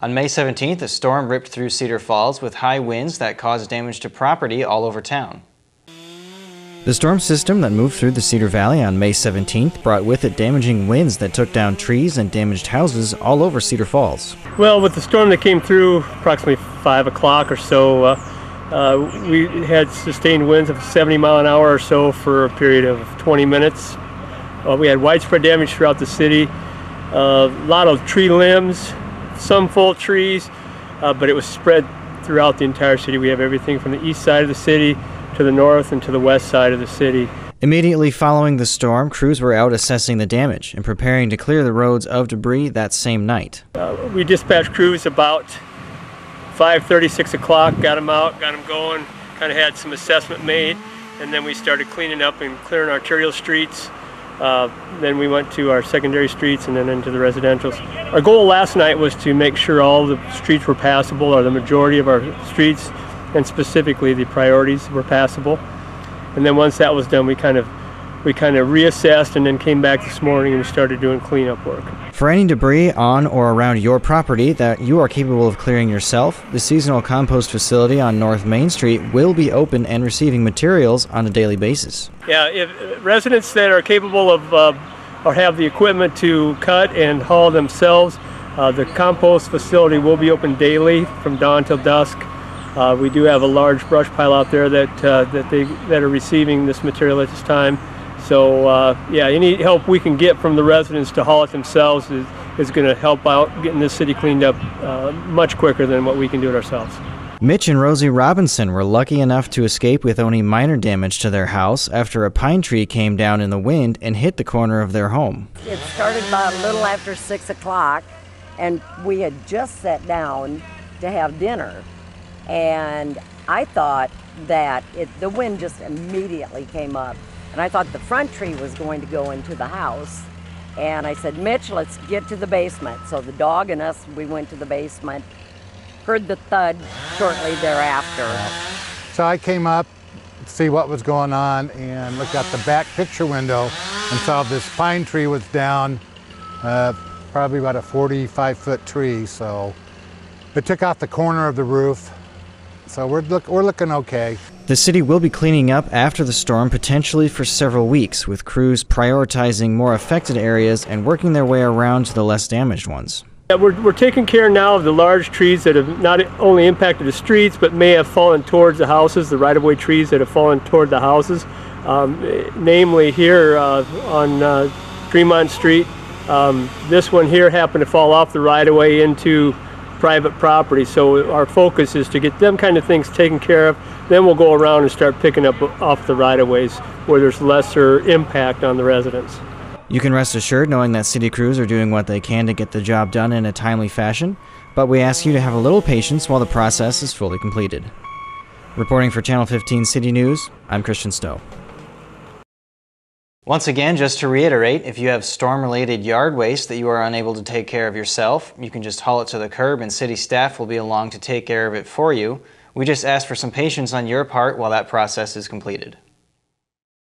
On May 17th, a storm ripped through Cedar Falls with high winds that caused damage to property all over town. The storm system that moved through the Cedar Valley on May 17th brought with it damaging winds that took down trees and damaged houses all over Cedar Falls. Well, with the storm that came through approximately 5 o'clock or so, we had sustained winds of 70 mile an hour or so for a period of 20 minutes. We had widespread damage throughout the city, a lot of tree limbs, some full trees, but it was spread throughout the entire city. We have everything from the east side of the city to the north and to the west side of the city. Immediately following the storm, crews were out assessing the damage and preparing to clear the roads of debris that same night. We dispatched crews about 5:30, 6 o'clock, got them out, got them going, kind of had some assessment made, and then we started cleaning up and clearing arterial streets. Then we went to our secondary streets and then into the residentials. Our goal last night was to make sure all the streets were passable, or the majority of our streets, and specifically the priorities were passable. And then once that was done, we kind of reassessed and then came back this morning and we started doing cleanup work. For any debris on or around your property that you are capable of clearing yourself, the seasonal compost facility on North Main Street will be open and receiving materials on a daily basis. Yeah, if residents that are capable of or have the equipment to cut and haul themselves, the compost facility will be open daily from dawn till dusk. We do have a large brush pile out there that are receiving this material at this time. So yeah, any help we can get from the residents to haul it themselves is going to help out getting this city cleaned up much quicker than what we can do it ourselves. Mitch and Rosie Robinson were lucky enough to escape with only minor damage to their house after a pine tree came down in the wind and hit the corner of their home. It started about a little after 6 o'clock, and we had just sat down to have dinner. And I thought that the wind just immediately came up. And I thought the front tree was going to go into the house. And I said, Mitch, let's get to the basement. So the dog and us, we went to the basement, heard the thud shortly thereafter. So I came up to see what was going on and looked out the back picture window and saw this pine tree was down, probably about a 45-foot tree. So it took out the corner of the roof. So we're looking okay. The city will be cleaning up after the storm potentially for several weeks, with crews prioritizing more affected areas and working their way around to the less damaged ones. Yeah, we're taking care now of the large trees that have not only impacted the streets, but may have fallen towards the houses, the right-of-way trees that have fallen toward the houses. Namely here on Fremont Street, this one here happened to fall off the right-of-way into private property, so our focus is to get them kind of things taken care of. Then we'll go around and start picking up off the right-of-ways where there's lesser impact on the residents. You can rest assured knowing that city crews are doing what they can to get the job done in a timely fashion, but we ask you to have a little patience while the process is fully completed. Reporting for Channel 15 City News, I'm Christian Stowe. Once again, just to reiterate, if you have storm-related yard waste that you are unable to take care of yourself, you can just haul it to the curb and city staff will be along to take care of it for you. We just ask for some patience on your part while that process is completed.